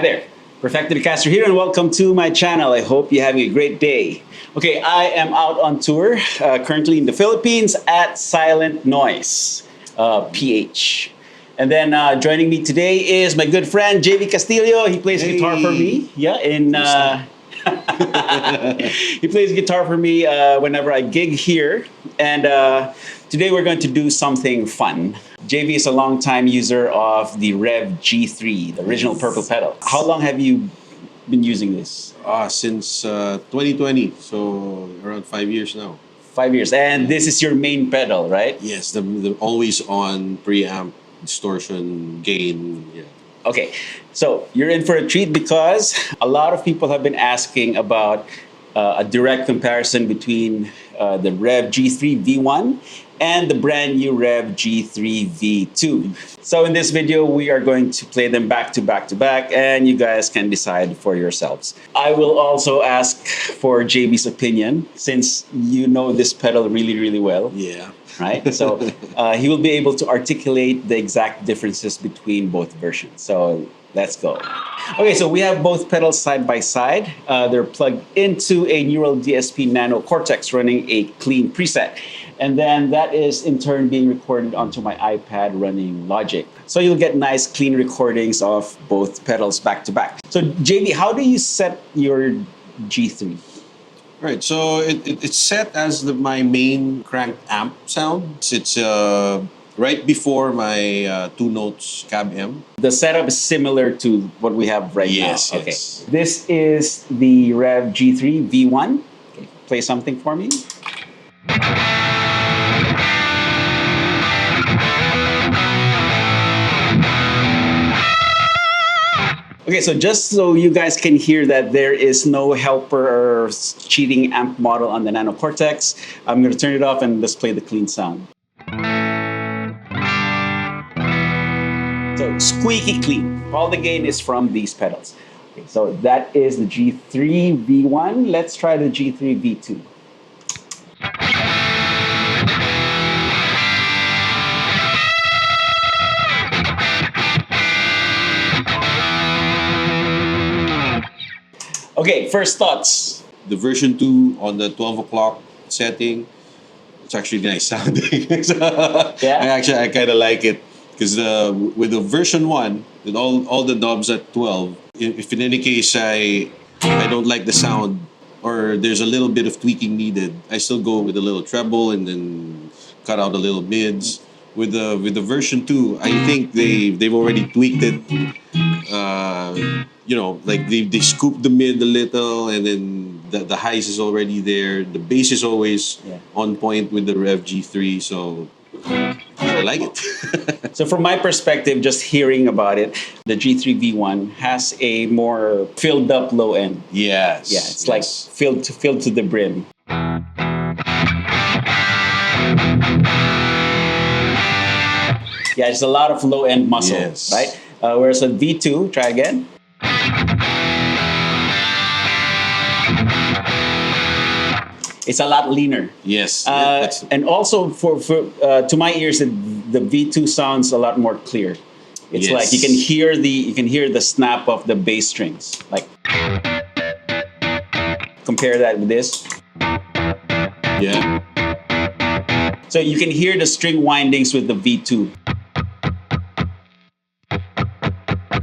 there, Perfecto Castro here, and welcome to my channel. I hope you're having a great day. Okay, I am out on tour, currently in the Philippines at Silent Noise, PH. And then joining me today is my good friend, JV Castillo. He plays guitar for me. Yeah, he plays guitar for me whenever I gig here. And today we're going to do something fun. JV is a longtime user of the REVV G3, the original purple pedal. How long have you been using this? Since 2020, so around 5 years now. 5 years. And this is your main pedal, right? Yes, the always on preamp, distortion, gain. Yeah. Okay, so you're in for a treat because a lot of people have been asking about a direct comparison between the REVV G3 V1 and the brand new REVV G3 V2. So in this video, we are going to play them back to back to back, and you guys can decide for yourselves. I will also ask for JB's opinion, since you know this pedal really, really well. Yeah. Right? So he will be able to articulate the exact differences between both versions. So let's go. Okay, so we have both pedals side by side. They're plugged into a Neural DSP Nano Cortex running a clean preset. And then that is in turn being recorded onto my iPad running Logic. So you'll get nice clean recordings of both pedals back to back. So JB, how do you set your G3? Right, so it's set as my main cranked amp sound. It's right before my 2 notes cab M. The setup is similar to what we have right now. Yes. Okay. This is the REVV G3 V1. Okay. Play something for me. Okay, so just so you guys can hear that there is no helper or cheating amp model on the Nano Cortex, I'm going to turn it off and let's play the clean sound. So squeaky clean. All the gain is from these pedals. Okay, so that is the G3 V1. Let's try the G3 V2. Okay, first thoughts. The version 2 on the 12 o'clock setting, it's actually nice sounding. So Yeah? I kind of like it. Because with the version 1, with all the knobs at 12, if in any case I don't like the sound or there's a little bit of tweaking needed, I still go with a little treble and then cut out a little mids. With the version 2, I think they've already tweaked it. You know, like they scoop the mid a little, and then the highs is already there. The bass is always on point with the REVV G3, so I like it. So from my perspective, just hearing about it, the G3 V1 has a more filled up low end. Yes. Yeah, it's like filled to the brim. Yeah, it's a lot of low end muscle, right? Whereas a V2, try again. It's a lot leaner. Yes. And also to my ears, the V2 sounds a lot more clear. It's like you can hear the snap of the bass strings. Like compare that with this. Yeah. So you can hear the string windings with the V2.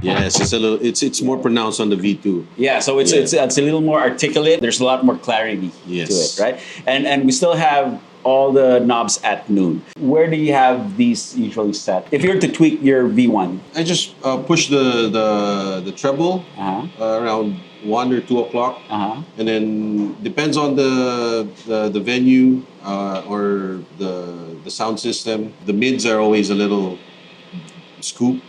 Yes, it's more pronounced on the V2. Yeah, so it's a little more articulate. There's a lot more clarity to it, right? And we still have all the knobs at noon. Where do you have these usually set? If you were to tweak your V1, I just push the treble around 1 or 2 o'clock, and then depends on the venue or the sound system. The mids are always a little scoop.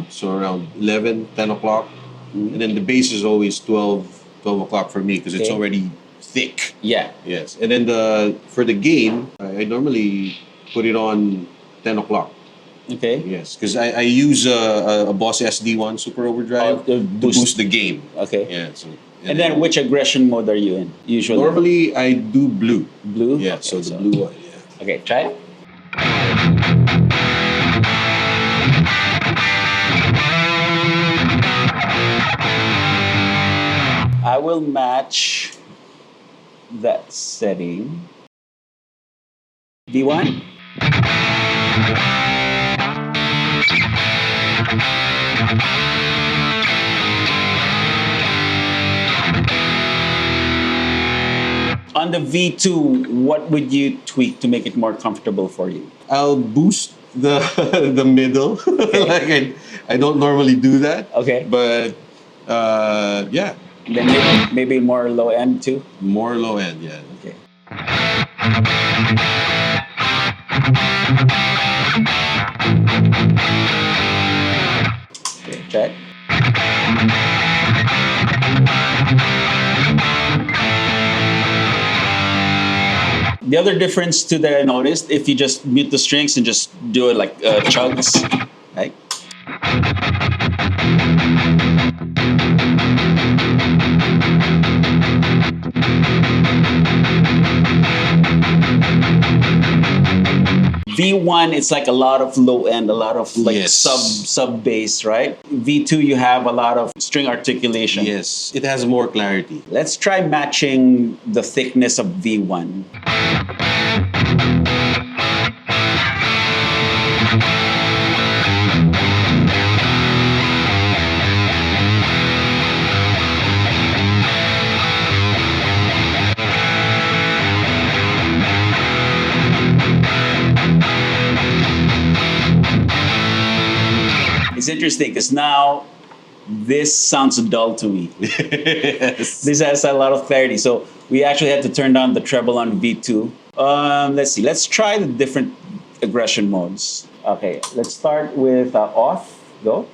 So around 11, 10 o'clock. And then the bass is always 12 o'clock for me because it's already thick. Yeah. Yes. And then for the gain, I normally put it on 10 o'clock. Okay. Yes, because I use a Boss SD1 Super Overdrive to boost the gain. Okay. Yeah. So, and then which aggression mode are you in usually? Normally I do blue. Blue? Yeah, Okay, so the blue one. Yeah. Okay, try it. I will match that setting. V1. On the V2, what would you tweak to make it more comfortable for you? I'll boost the the middle. Okay. Like I don't normally do that. Okay. But yeah. Then maybe more low end too? More low end, yeah. Okay. Okay, check. The other difference too that I noticed, if you just mute the strings and just do it like chugs, right? V1, it's like a lot of low end, a lot of like Yes. sub bass, right? V2, you have a lot of string articulation. Yes, it has more clarity. Let's try matching the thickness of V1. It's interesting because now this sounds dull to me. Yes. This has a lot of clarity. So we actually had to turn down the treble on V2. Let's see. Let's try the different aggression modes. Okay, let's start with off. Go.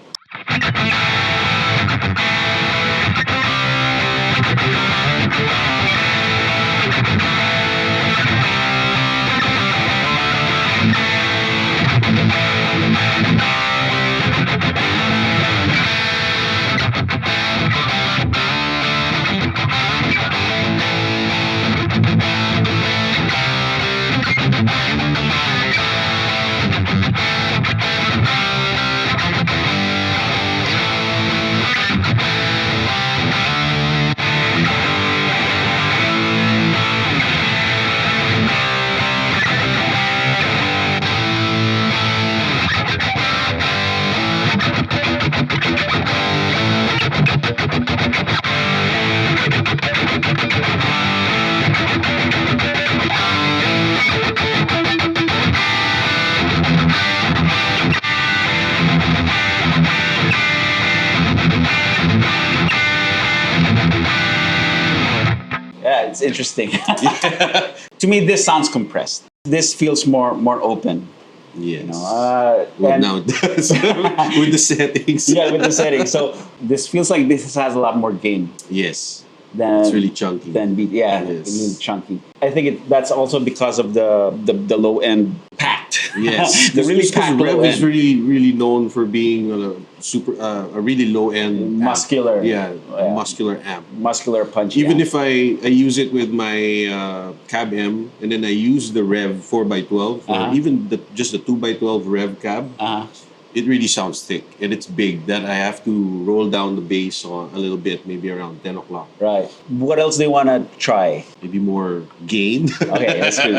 Yeah, it's interesting. To me, this sounds compressed. This feels more open. Yes. You know, Well, and- now it does. With the settings. yeah, with the settings. So this feels like this has a lot more gain Yes. than It's really chunky. Than beat. Yeah, Yes. it's really chunky. I think that's also because of the low end packed. Yes. the really packed low Rev is end. really known for being a really low end Muscular. amp. Yeah, Yeah. muscular amp. Muscular punch. Even yeah. if I use it with my cab M and then I use the Rev 4x12 or even just the 2x12 Rev cab, it really sounds thick and it's big that I have to roll down the bass on a little bit, maybe around 10 o'clock. Right. What else do you want to try? Maybe more gain. Okay, that's good.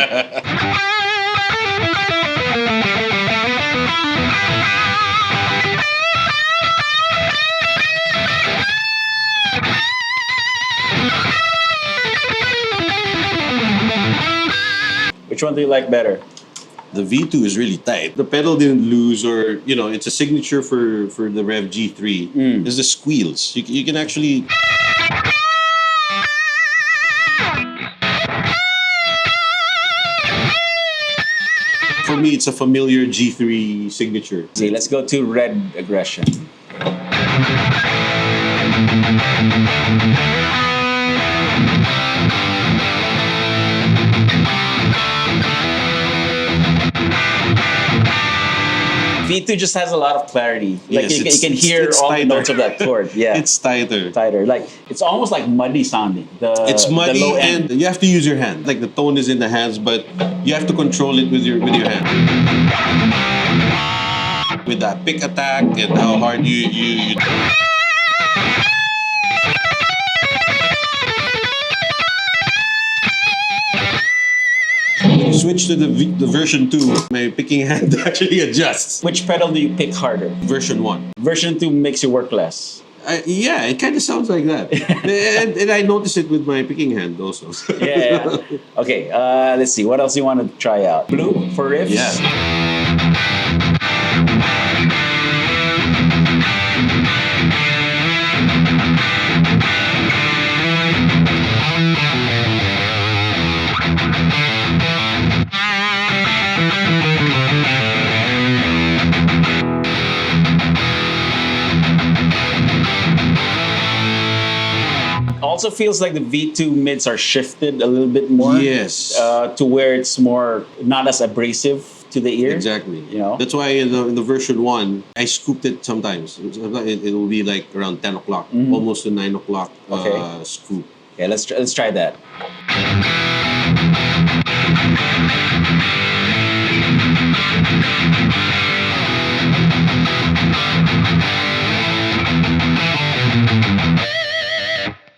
Which one do you like better? The V2 is really tight. The pedal didn't lose, or it's a signature for the REVV G3. Is the squeals. You can actually. For me, it's a familiar G3 signature. See, let's go to red aggression. V2 just has a lot of clarity. Like Yes, you can hear it's all the tighter. notes of that chord. Yeah, It's tighter. tighter. Like it's almost like muddy sounding. It's muddy the low end. and you have to use your hand. Like the tone is in the hands, but you have to control it with your hand. With that pick attack and how hard you switch to the version 2, my picking hand actually adjusts. Which pedal do you pick harder? Version 1. Version 2 makes you work less. Yeah, it kind of sounds like that. and I noticed it with my picking hand also. Yeah. Okay, let's see. What else do you want to try out? Blue for riffs? Yeah. Also feels like the V2 mids are shifted a little bit more. Yes. To where it's more not as abrasive to the ear. Exactly. You know? That's why in the version 1, I scooped it sometimes. It will be like around 10 o'clock, almost to 9 o'clock scoop. Okay, let's try that.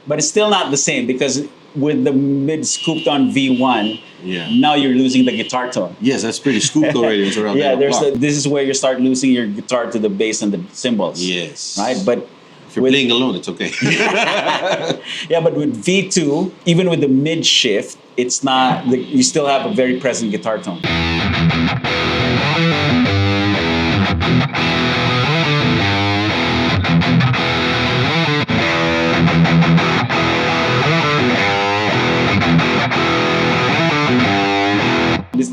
But it's still not the same because with the mid scooped on V1, now you're losing the guitar tone. Yes, that's pretty scooped already. It's around this is where you start losing your guitar to the bass and the cymbals. Yes. Right? But if you're playing alone, it's okay. Yeah, but with V2, even with the mid shift, it's not, you still have a very present guitar tone.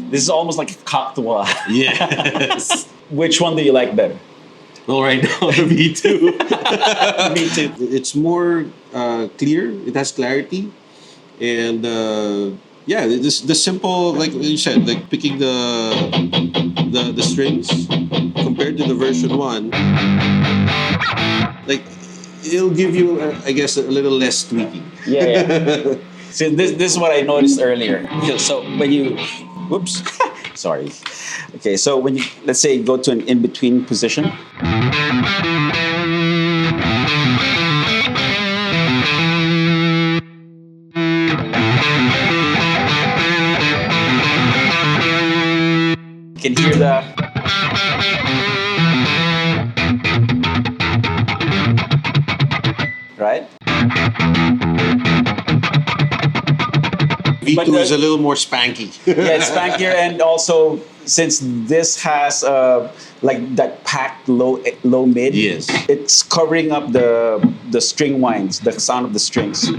This is almost like a cocktail. Yes. Which one do you like better? Well, right now, the V2. V2. It's more clear. It has clarity. And the simple, like you said, like picking the strings compared to the version 1, like it'll give you, I guess, a little less tweaking. Yeah. So this is what I noticed earlier. So when you, whoops, sorry. Okay, so when you, let's say, go to an in-between position. You can hear the... Right? V2 is a little more spanky. Yeah, it's spankier, and also since this has like that packed low mid, yes, it's covering up the string winds, the sound of the strings.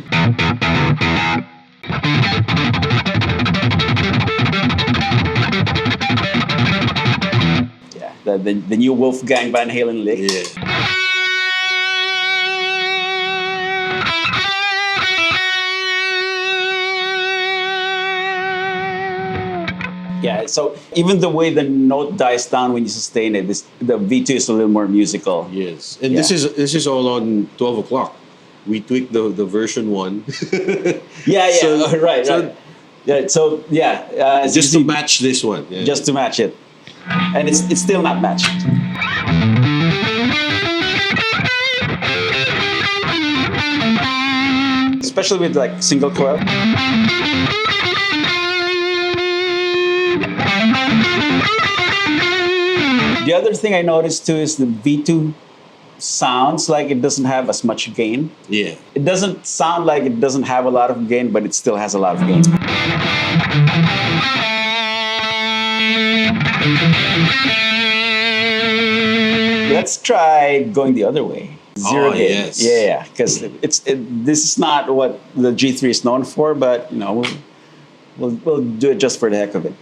Yeah, the new Wolfgang Van Halen lick. Yeah. Yeah, so even the way the note dies down when you sustain it, the V2 is a little more musical. Yes, and this is all on 12 o'clock. We tweaked the version 1. Right. Yeah, so just to match this one. Yeah. Just to match it, and it's still not matched. Especially with like single coil. The other thing I noticed too is the V2 sounds like it doesn't have as much gain. Yeah. It doesn't sound like it doesn't have a lot of gain, but it still has a lot of gain. Let's try going the other way. Zero gain. Yes. Yeah, because this is not what the G3 is known for, but you know, we'll do it just for the heck of it.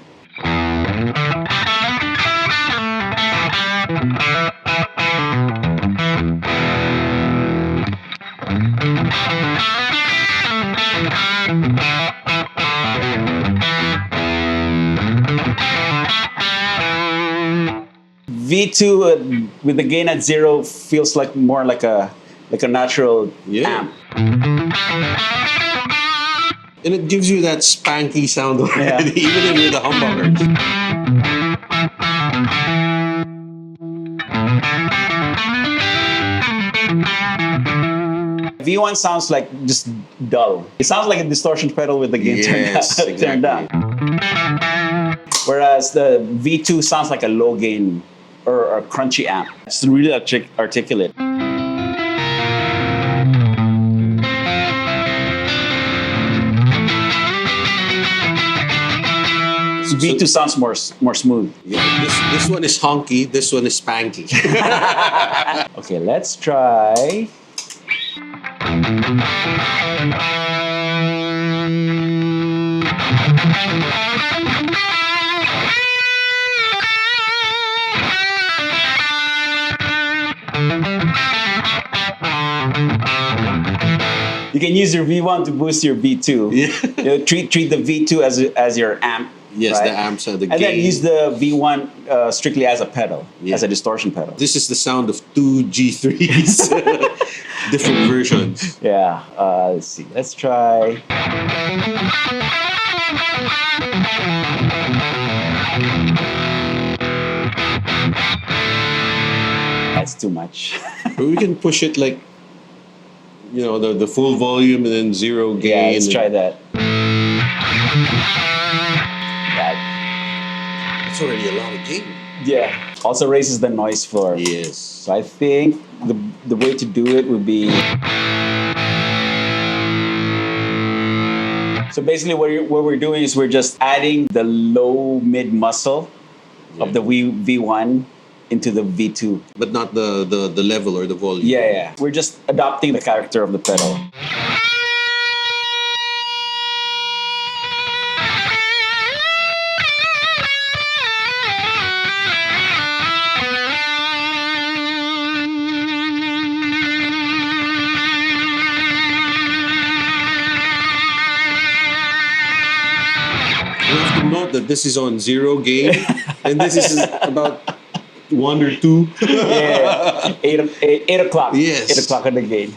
V2 with the gain at 0 feels like more like a natural amp. And it gives you that spanky sound already, even with the humbuckers. V1 sounds like just dull. It sounds like a distortion pedal with the gain turned down. Whereas the V2 sounds like a low gain or a crunchy amp. It's really articulate. V2 sounds more smooth. Yeah, this one is honky, this one is spanky. Okay, let's try. You can use your V1 to boost your V2. Yeah. You know, treat the V2 as your amp. Yes, right? the amps are the gain. And then use the V1 strictly as a pedal, as a distortion pedal. This is the sound of two G3s, different versions. Yeah, let's see. Let's try. That's too much. But we can push it like, you know, the full volume and then zero gain. Yeah, let's try that. It's already a lot of gain. Yeah. Also raises the noise floor. Yes. So I think the way to do it would be. So basically, what we're doing is we're just adding the low mid muscle of the V1 into the V2. But not the level or the volume. Yeah. We're just adopting the character of the pedal. You have to note that this is on zero gain, and this is about 1 or 2. Yeah, 8 o'clock. Yes. 8 o'clock on the gain.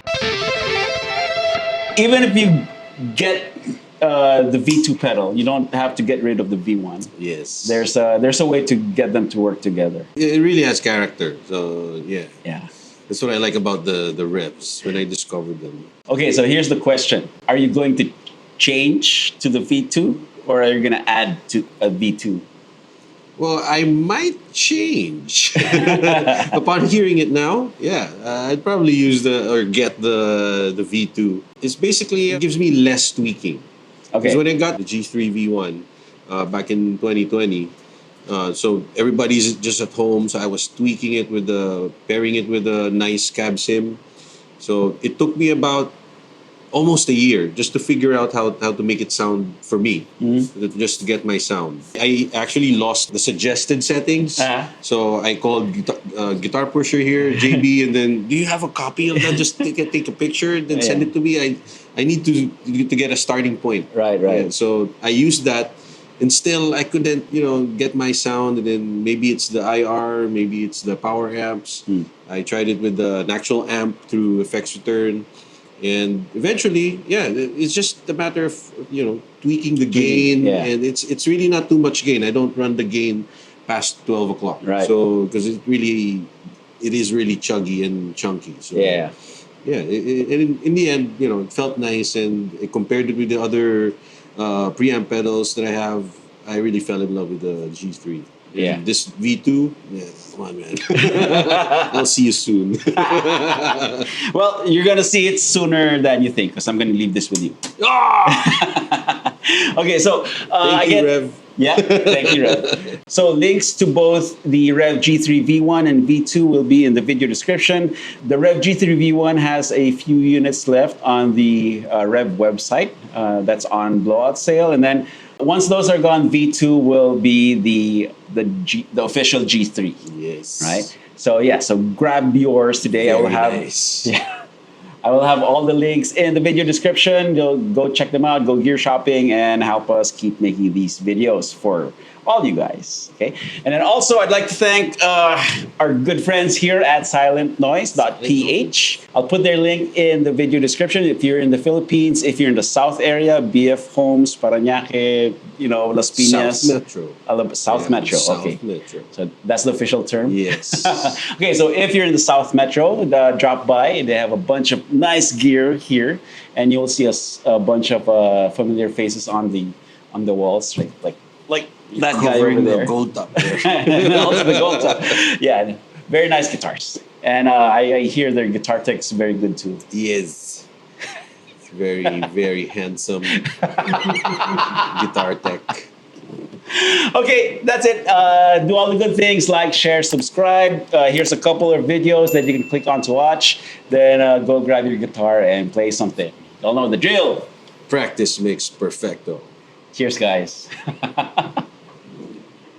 Even if you get the V2 pedal, you don't have to get rid of the V1. Yes. There's a way to get them to work together. It really has character. So yeah. Yeah. That's what I like about the Revs when I discovered them. Okay, so here's the question: are you going to change to the V2, or are you going to add to a V2? Well, I might change. Upon hearing it now, yeah, I'd probably use get the V2. It's basically, it gives me less tweaking. Okay. Because when I got the G3 V1 back in 2020, so everybody's just at home, so I was tweaking it pairing it with a nice cab sim. So it took me about almost a year just to figure out how to make it sound for me, just to get my sound. I actually lost the suggested settings, so I called Guitar Pusher here, JB, and then, do you have a copy of that? Just take a picture, then send it to me. I need to get a starting point. Right. Yeah, so I used that, and still I couldn't, get my sound. And then maybe it's the IR, maybe it's the power amps. I tried it with an actual amp through Effects Return. And eventually, it's just a matter of tweaking the gain, and it's really not too much gain. I don't run the gain past 12 o'clock, right? So because it is really chuggy and chunky. So and in the end, it felt nice, and compared it with the other preamp pedals that I have, I really fell in love with the G3. Yeah. This V2, come on, man. I'll see you soon. Well, you're going to see it sooner than you think, because I'm going to leave this with you. Okay, so thank you, Rev. Yeah, thank you, Rev. So links to both the REVV G3 V1 and V2 will be in the video description. The REVV G3 V1 has a few units left on the Rev website. That's on blowout sale. And then once those are gone, V2 will be the official G3. Yes. Right? So so grab yours today. Very I will have nice. I will have all the links in the video description. Go check them out, go gear shopping, and help us keep making these videos for all you guys. Okay. And then also I'd like to thank our good friends here at silentnoise.ph. I'll put their link in the video description. If you're in the Philippines, if you're in the South area, BF Homes, Parañaque, Las Piñas. South Metro. South Metro. Okay. South Metro. So that's the official term? Yes. Okay, so if you're in the South Metro, drop by. They have a bunch of nice gear here, and you'll see a bunch of familiar faces on the walls, like like You're that guy over covering there. the gold top there. Also the gold top. Yeah, very nice guitars. And I hear their guitar tech's very good too. He is. Very, very handsome guitar tech. Okay, that's it. Do all the good things, like, share, subscribe. Here's a couple of videos that you can click on to watch. Then go grab your guitar and play something. Y'all know the drill. Practice makes perfecto. Cheers, guys.